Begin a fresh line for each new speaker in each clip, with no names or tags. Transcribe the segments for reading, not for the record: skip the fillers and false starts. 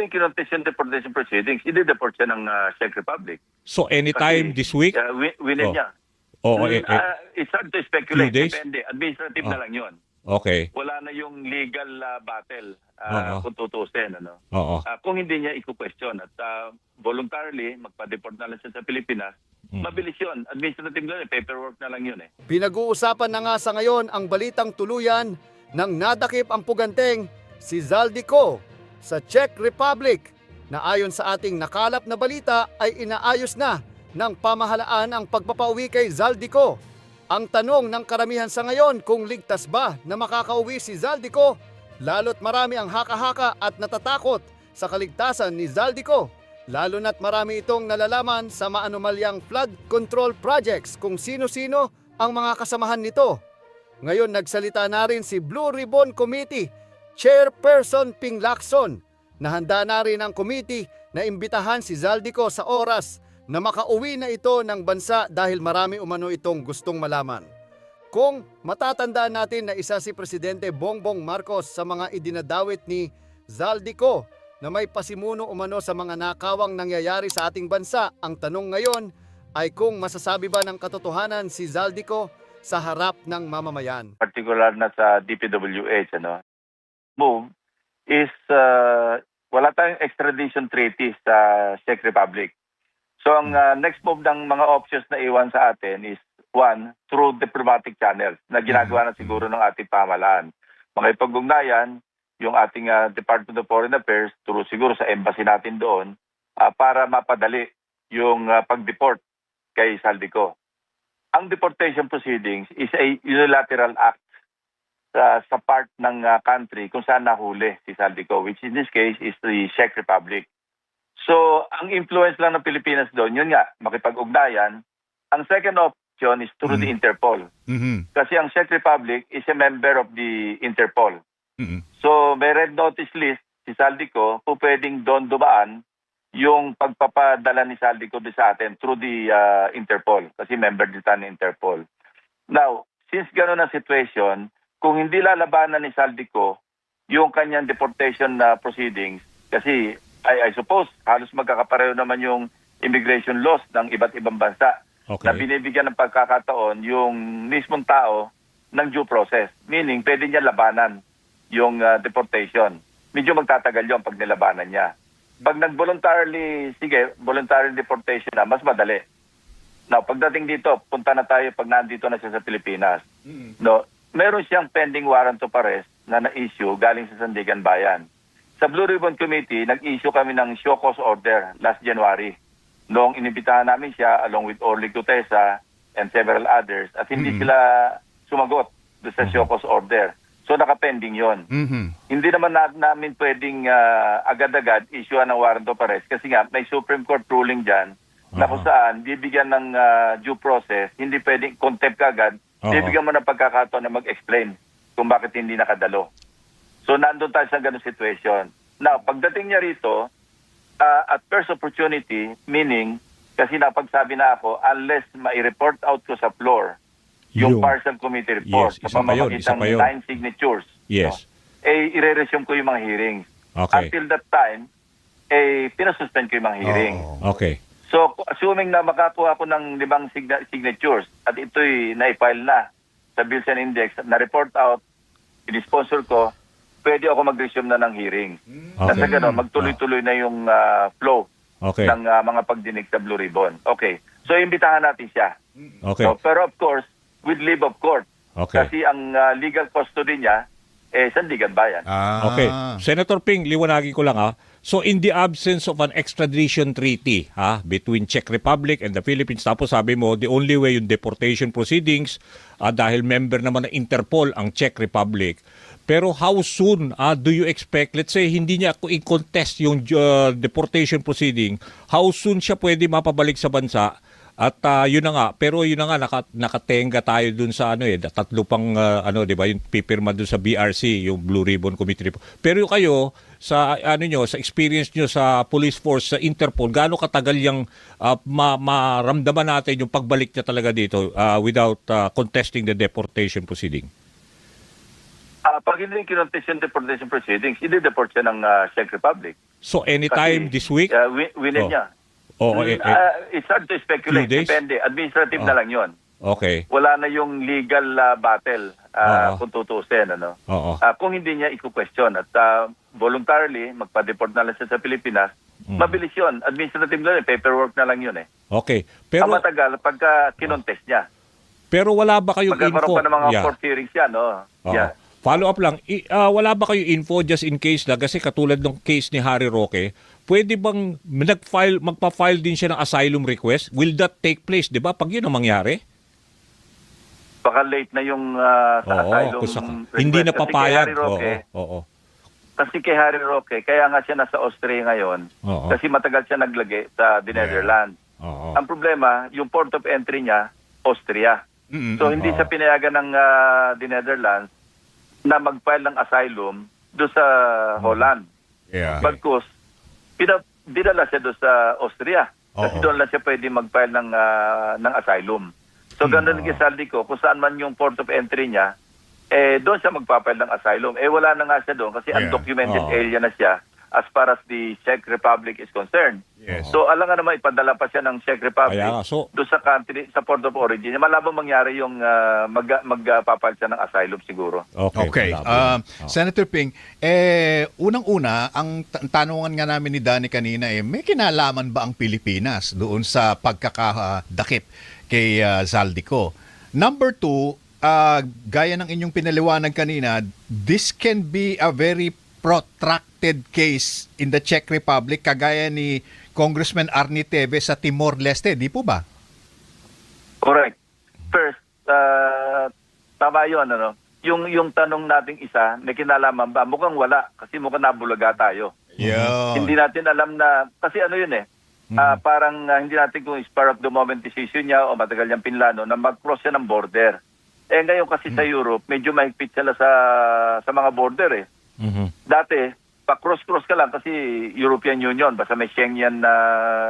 hindi kinontest yung deportation proceedings, i-deport siya ng Czech Republic.
So anytime
Kasi,
this week?
winner niya. It's hard to speculate.
Few days?
Depende. Administrative na lang yun.
Okay.
Wala na yung legal battle kung tutusin. Ano?
Oo.
Kung hindi niya i-question at voluntarily magpa-deport na lang siya sa Pilipinas, mabilis yun. Administrative na yun. Paperwork na lang yun.
Pinag-uusapan na nga sa ngayon ang balitang tuluyan ng nadakip ang puganteng si Zaldico sa Czech Republic na ayon sa ating nakalap na balita ay inaayos na ng pamahalaan ang pagpapauwi kay Zaldico. Ang tanong ng karamihan sa ngayon kung ligtas ba na makakauwi si Zaldico, lalo't marami ang haka-haka at natatakot sa kaligtasan ni Zaldico. Lalo na't marami itong nalalaman sa maanumalyang flood control projects kung sino-sino ang mga kasamahan nito. Ngayon nagsalita na rin si Blue Ribbon Committee Chairperson Ping Lacson na handa na rin ang committee na imbitahan si Zaldico sa oras na makauwi na ito ng bansa dahil marami umano itong gustong malaman. Kung matatandaan natin na isa si Presidente Bongbong Marcos sa mga idinadawit ni Zaldico na may pasimuno umano sa mga nakawang nangyayari sa ating bansa, ang tanong ngayon ay kung masasabi ba ng katotohanan si Zaldico sa harap ng mamamayan.
Particular na sa DPWH, move is wala tayong extradition treaty sa Czech Republic. So ang next move ng mga options na iwan sa atin is one, through diplomatic channels na ginagawa na siguro ng ating pamahalaan. Makipag-ugnayan yung ating Department of Foreign Affairs through siguro sa embassy natin doon para mapadali yung pag-deport kay Zaldico. Ang deportation proceedings is a unilateral act sa part ng country kung saan nahuli si Zaldico, which in this case is the Czech Republic. So, ang influence lang ng Pilipinas doon, yun nga, makipag-ugnayan. Ang second option is through the Interpol. Kasi ang Czech Republic is a member of the Interpol. So, may red notice list si Zaldico po pwedeng doon dumaan yung pagpapadala ni Zaldico sa atin through the Interpol. Kasi member din tayo ng Interpol. Now, since gano'n ang situation, kung hindi lalabanan ni Zaldico yung kanyang deportation proceedings, kasi I suppose halos magkakapareho naman yung immigration laws ng iba't ibang bansa na binibigyan ng pagkakataon yung mismong tao ng due process. Meaning, pwede niya labanan yung deportation. Medyo magtatagal yun pag nilabanan niya. Pag nag-voluntarily, voluntary deportation na, mas madali. Now, pagdating dito, punta na tayo pag nandito na siya sa Pilipinas. No, meron siyang pending warrant of arrest na na-issue galing sa Sandigan Bayan. Sa Blue Ribbon Committee, nag-issue kami ng show cause order last January. Noong inibitahan namin siya along with Orly Gutesa and several others at hindi sila sumagot doon sa show cause order. So nakapending yon. Hindi naman namin pwedeng agad-agad issue ng warrant of arrest kasi nga may Supreme Court ruling dyan na kung saan bibigyan ng due process, hindi pwedeng contempt agad, bibigyan mo ng pagkakataon na mag-explain kung bakit hindi nakadalo. So nandun tayo sa ganung situation. Now, pagdating niya rito, at first opportunity, meaning, kasi napagsabi na ako, unless mai-report out ko sa floor, yung partial committee report sa pamamagitan ng 9 signatures, i-resume ko yung mga hearings. Until that time, pinasuspend ko yung mga hearings. So, assuming na makakuha ko ng 5 signatures at ito'y na-file na sa Bills and Index, na-report out, i-sponsor ko, pwede ako mag-resume na ng hearing. Nasa gano'n, magtuloy-tuloy na yung flow ng mga pagdinig sa Blue Ribbon. Okay. So, imbitahan natin siya. So, pero of course, with leave of court. Kasi ang legal custody niya, Sandigan Bayan.
Senator Ping, liwanagin ko lang So, in the absence of an extradition treaty between Czech Republic and the Philippines, tapos sabi mo, the only way yung deportation proceedings, dahil member naman ng Interpol ang Czech Republic. Pero how soon do you expect, let's say hindi niya i-contest yung deportation proceeding, how soon siya pwede mapabalik sa bansa? At yun na nga, pero yun na nga, nakatenga tayo dun sa tatlo pang, di ba, yung pipirma dun sa BRC, yung Blue Ribbon Committee report. Pero kayo, sa sa experience nyo sa police force, sa Interpol, gaano katagal yung maramdaman natin yung pagbalik niya talaga dito without contesting the deportation proceeding?
Pag hindi kinontest yung deportation proceedings, i-deport siya ng Czech Republic.
So anytime
Kasi,
this week?
winin
Oh.
niya.
Oo,
It's hard to speculate.
few days?
Depende. Administrative na lang yon.
Okay.
Wala na yung legal battle
Oo.
kung tutusin. Ano?
Oo.
Kung hindi niya i-question at voluntarily magpa-deport na lang siya sa Pilipinas, mabilis yun. Administrative na lang, paperwork na lang yun eh.
Okay.
Ang
Pero
matagal pagka kinontest niya.
wala ba kayong
Magkakaroon
info?
pa ng mga
Yeah.
court hearings yan. No?
Oo.
Yeah.
Follow up lang. Wala ba kayong info just in case na kasi katulad ng case ni Harry Roque, pwede bang magpa-file din siya ng asylum request? Will that take place, 'di ba? Pag 'yun ang mangyari?
Baka late na yung sa asylum request.
Hindi na
Kasi kay
papayag.
Harry Roque,
Oo.
Kasi kay Harry Roque, kaya nga siya nasa Austria ngayon.
Oo.
Kasi matagal siya naglagi sa the Netherlands.
Oo.
Ang problema, yung port of entry niya, Austria. So hindi siya pinayagan ng the Netherlands na mag-file ng asylum doon sa Holland.
Yeah.
Bagkus, dinala siya doon sa Austria. Kasi
Oo.
doon lang siya pwede mag-file ng asylum. So ganun kay Zaldico, kung saan man yung port of entry niya, doon siya magpapile ng asylum. Wala na nga siya doon kasi
Yeah.
undocumented
Oo.
alien na siya as far as the Czech Republic is concerned.
Yes.
So alam nga naman, ipadala pa siya ng Czech Republic
Kaya nga, so
doon sa country, sa port of origin. Malabang mangyari yung magpapile siya ng asylum siguro.
Okay.
malabo.
Senator Ping, unang-una, ang tanungan nga namin ni Danny kanina, may kinalaman ba ang Pilipinas doon sa pagkakadakip kay Zaldico? Number two, gaya ng inyong pinaliwanag kanina, this can be a very protracted case in the Czech Republic, kagaya ni Congressman Arnie Teve sa Timor-Leste, di po ba?
Correct. First, tama yun. Ano? Yung tanong nating isa, may kinalaman ba? Mukhang wala kasi mukhang nabulaga tayo.
Yeah.
Hindi natin alam na, kasi ano yun parang hindi natin kung spur of the moment decision niya o matagal niyang pinlano na mag-cross siya ng border. Ngayon kasi sa Europe, medyo mahigpit sila sa mga border
Mhm.
Dati, pa-cross-cross ka lang kasi European Union, basta may Schengen na,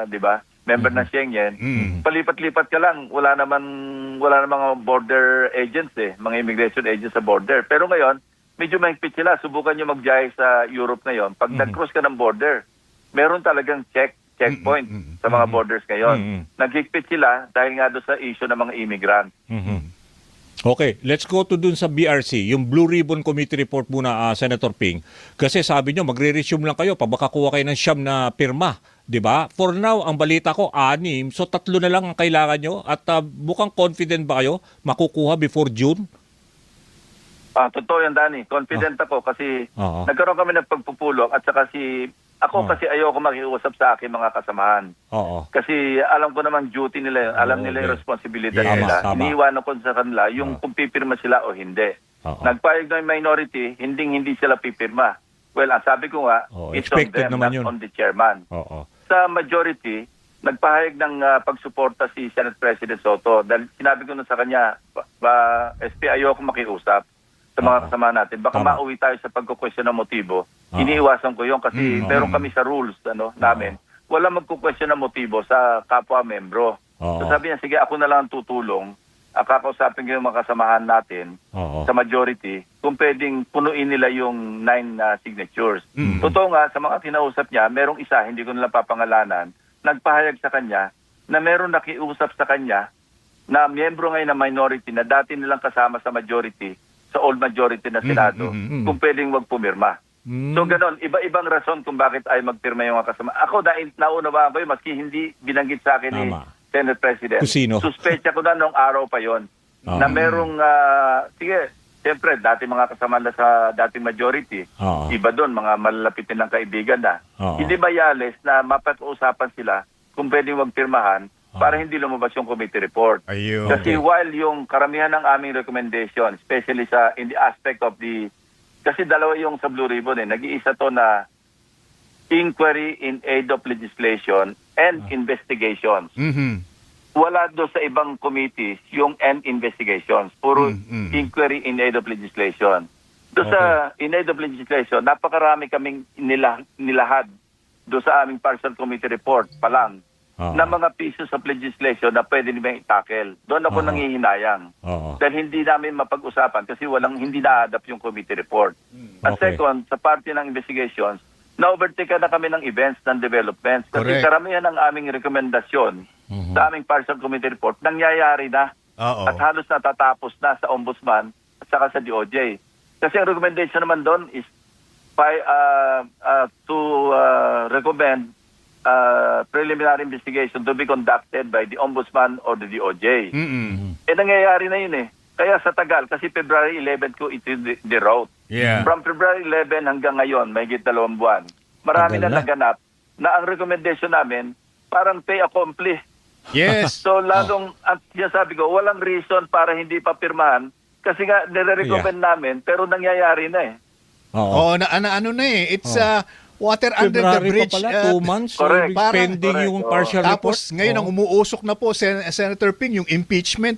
di ba? Member ng Schengen. Palipat-lipat ka lang, wala naman mga border agents mga immigration agents sa border. Pero ngayon, medyo mahigpit sila. Subukan nyo mag-jaya sa Europe ngayon. Pag nag-cross ka ng border, meron talagang checkpoint sa mga borders ngayon. Naghigpit sila dahil nga doon sa issue ng mga immigrant.
Mhm. Okay, let's go to dun sa BRC, yung Blue Ribbon Committee report muna, Senator Ping. Kasi sabi nyo, magre-resume lang kayo, pabakakuha kayo ng siyam na pirma, di ba? For now, ang balita ko, 6, so 3 na lang ang kailangan nyo. At mukhang confident ba kayo makukuha before June?
Totoo yan, Danny. Confident ako kasi
Oo.
nagkaroon kami ng pagpupulong at saka kasi ayoko makiusap sa aking mga kasamahan.
Oo.
Kasi alam ko naman duty nila yun. Alam nila yung
Okay.
responsibilidad
Yes.
nila.
Tama.
Iniiwanan ko sa kanila yung kung pipirma sila o hindi.
Oo.
Nagpayag na yung minority, hindi sila pipirma. Well, ang sabi ko nga,
Oo,
it's on
expected
them,
naman
not
yun.
on the chairman.
Oo.
Sa majority, nagpahayag ng pagsuporta si Senate President Soto. Dahil sinabi ko na sa kanya, SP, ayoko makiusap sa mga kasama natin. Baka
Tama.
mauwi tayo sa pagkukwestiyon ng motibo. Iniiwasan ko yun kasi meron kami sa rules namin. Wala magkukwestiyon ng motibo sa kapwa-membro.
Oo.
So sabi niya, sige, ako na lang ang tutulong. Kakausapin ko yung mga kasamahan natin
Oo.
sa majority kung pwedeng punuin nila yung 9 signatures. Totoo nga, sa mga kinausap niya, merong isa, hindi ko nila papangalanan, nagpahayag sa kanya na meron nakiusap sa kanya na miyembro ngayon ng minority na dati nilang kasama sa majority, sa old majority na Senado, kung pwedeng wag pumirma. So ganon, iba-ibang rason kung bakit ay magpirma yung mga kasama. Ako dahil naunawaan ko yun, maski hindi binanggit sa akin ni
Tama.
Senate President.
Kung sino?
Suspecha ko na nung araw pa yon na merong, sige, siyempre, dati mga kasama na sa dating majority,
Oo.
iba doon, mga malalapit nilang kaibigan na.
Oo.
Hindi bayales na mapag-uusapan sila kung pwedeng magpirmahan para hindi lumabas yung committee report.
Ayun.
Kasi while yung karamihan ng aming recommendation, especially in the aspect of kasi dalawa yung sa Blue Ribbon nag-iisa to na inquiry in aid of legislation and investigations. Wala doon sa ibang committees yung end investigations. Puro inquiry in aid of legislation. Doon sa in aid of legislation, napakarami kaming nilahad doon sa aming partial committee report pa lang na mga pieces of legislation na pwede nilang i-tackle. Doon ako nangihinayang.
Oo.
Dahil hindi namin mapag-usapan kasi hindi na-adapt yung committee report. At
Okay.
second, sa parte ng investigations, na-overtake na kami ng events, ng developments. Kasi
Correct.
karamihan ng aming rekomendasyon sa aming partial committee report, nangyayari na.
Oo.
At halos natatapos na sa Ombudsman at saka sa DOJ. Kasi ang recommendation naman doon is to recommend preliminary investigation to be conducted by the Ombudsman or the DOJ.
Mm-mm.
Nangyayari na yun eh. Kaya sa tagal, kasi February 11 ko ito the route.
Yeah.
From February 11 hanggang ngayon, may 2 buwan. Marami
Tagal
na
na.
naganap na ang recommendation namin parang pay accompli.
Yes.
So lalong, at sabi ko, walang reason para hindi pa pirmahan kasi nga nire-recommend namin pero nangyayari na eh.
Oo.
Ano na eh. It's water under the
February
bridge.
pa pala, 2 months.
correct.
So, pending
Correct.
yung partial report.
Tapos ngayon ang umuusok na po Senator Ping yung impeachment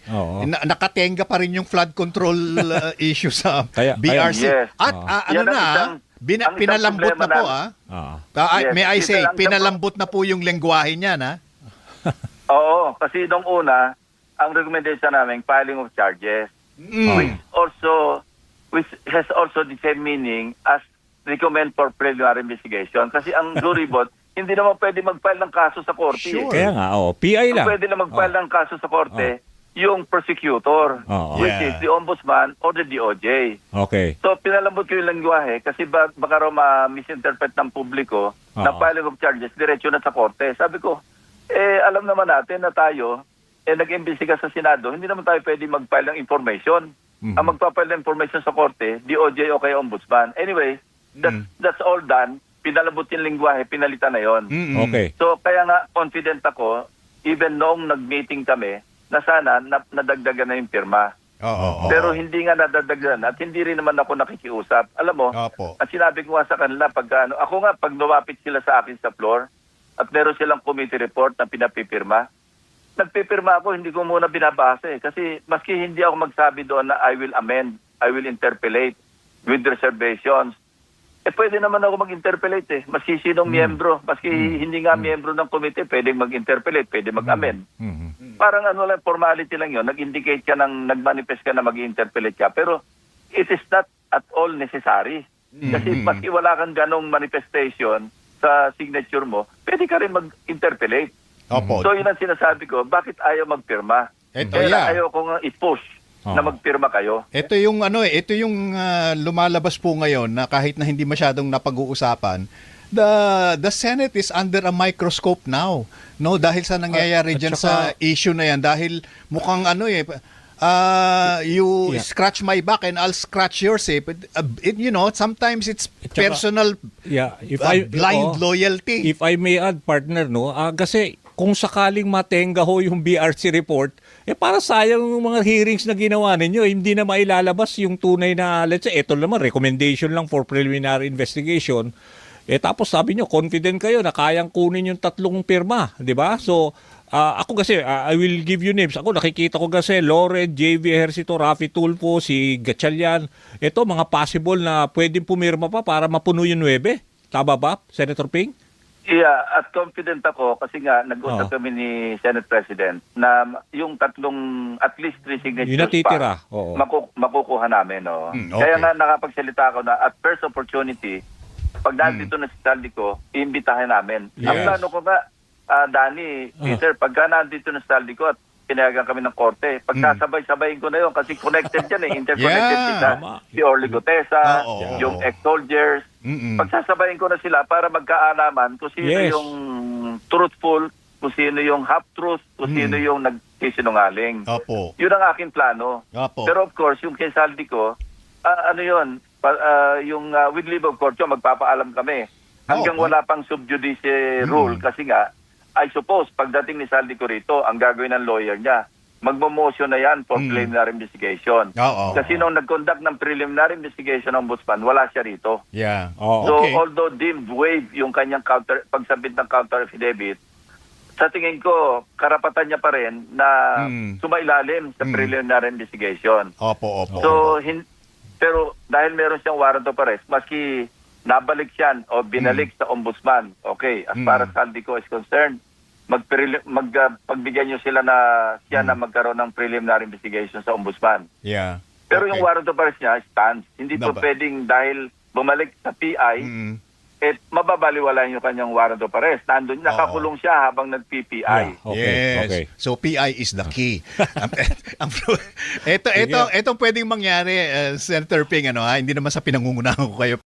Oo.
nakatenga pa rin yung flood control issue sa
Kaya-
BRC.
Yes.
At
Yan ang isang- ang isang
pinalambot na
problema
po
Ah.
Yes,
may I
ito
say
lang-
pinalambot na po yung lengguwahe niyan
Oo, kasi nung una, ang recommendation namin, filing of charges, which has also the same meaning as recommend for preliminary investigation. Kasi ang jury bot, hindi naman pwede mag-file ng kaso sa korte.
Sure.
Kaya nga, PI lang.
Ang pwede na mag-file ng kaso sa korte, yung prosecutor,
Oo.
which
Yeah.
is the Ombudsman or the DOJ.
Okay.
So, pinalambot ko yung lengguwahe kasi baka raw ma-misinterpret ng publiko na
Oo.
filing of charges, diretso na sa korte. Sabi ko, alam naman natin na tayo, nag-imbestiga sa Senado, hindi naman tayo pwede mag-file ng information. Ang magpa-file ng information sa korte, DOJ o kaya Ombudsman. Anyway, that's all done. Pinalambot yung lengguwahe, pinalitan na yon.
Okay.
So, kaya nga, confident ako, even noong nag-meeting kami, na sana nadagdagan na yung pirma.
Oo.
Pero hindi nga nadadagdagan at hindi rin naman ako nakikiusap. Alam mo,
Opo.
at sinabi ko nga sa kanila, ako nga, pag lumapit sila sa akin sa floor, at meron silang committee report na pinapipirma, nagpipirma ako, hindi ko muna binabasa eh. Kasi maski hindi ako magsabi doon na I will amend, I will interpolate with reservations, pwede naman ako mag-interpolate eh. Maski sinong miyembro, maski hindi nga miyembro ng committee, pwedeng mag-interpolate, pwede mag-amend. Parang lang, formality lang yun. Nag-indicate ka nag-manifest ka na mag-interpolate ka. Pero it is not at all necessary. Kasi maski wala kang ganong manifestation sa signature mo, pwede ka rin mag-interpolate.
Opo.
So yun ang sinasabi ko, bakit ayaw magpirma?
Eto,
Kaya
yeah.
ayaw kong i-push na magpirma kayo.
Ito yung ito yung lumalabas po ngayon na kahit na hindi masyadong napag-uusapan, the Senate is under a microscope now. No, dahil sa nangyayari
At
diyan
saka-
sa issue na yan dahil mukhang you
Yeah.
scratch my back and I'll scratch yours But, sometimes it's
At saka-
personal
Yeah,
blind loyalty.
If I may add, partner, no? Kasi kung sakaling matenga ho yung BRC report, para sayang yung mga hearings na ginawa ninyo, hindi na mailalabas yung tunay na, let's say, ito naman, recommendation lang for preliminary investigation. Tapos sabi nyo, confident kayo na kayang kunin yung 3 pirma, di ba? So, ako kasi, I will give you names. Ako, nakikita ko kasi, Loren, JV Ejercito, Rafi Tulfo, si Gatchalian. Ito, mga possible na pwedeng pumirma pa para mapuno yung 9. Tama ba, Senator Ping?
Yeah, at confident ako kasi nga nag-usap kami ni Senate President na yung at least 3 signatures
Yung natitira,
pa
oo.
makukuha namin. No?
Okay.
Kaya nga nakapagsalita ako na at first opportunity, pag nandito na si Saldico, iimbitahin namin. Ang
Yes.
plano ko nga, Danny, Peter, pagka nandito na si Saldico at pinayagan kami ng korte, pagkasabay-sabayin ko na yun kasi connected yan interconnected
Yeah,
kita.
tama.
Si Orly Gutesa,
Oo.
yung ex-soldiers, pagsasabayin ko na sila para magkaalaman kung sino
Yes.
yung truthful, kung sino yung half-truth, kung sino yung nagsisinungaling.
Opo.
Yun ang aking plano.
Opo.
Pero of course, yung kay Saldico, with leave of court, magpapaalam kami. Hanggang
Oo.
wala pang sub judice rule kasi nga, I suppose, pagdating ni Saldico rito, ang gagawin ng lawyer niya, magmo-motion na yan for preliminary investigation.
Oo.
Kasi nung nag-conduct ng preliminary investigation ng Ombudsman, wala siya rito.
Yeah.
Oo.
So,
Okay.
although deemed waive yung kanyang pagsabit ng counter affidavit, sa tingin ko, karapatan niya pa rin na sumailalim sa preliminary investigation.
Opo.
So, pero dahil meron siyang warrant of arrest, maski nabalik siya o binalik sa Ombudsman, okay, as far as Saldico is concerned, pagbigyan niyo sila na siya na magkaroon ng preliminary investigation sa Ombudsman.
Yeah.
Pero
Okay.
yung warrant of arrest niya stands. Hindi po
Diba?
pwedeng dahil bumalik sa PI, mababaliwala yung kanyang warrant of arrest. Nandun, nakakulong siya habang nag-PPI.
Yeah. Okay,
Yes.
okay.
So PI is the key. Ito pwedeng mangyari, Senator Ping, hindi naman sa pinangungunahan ko kayo.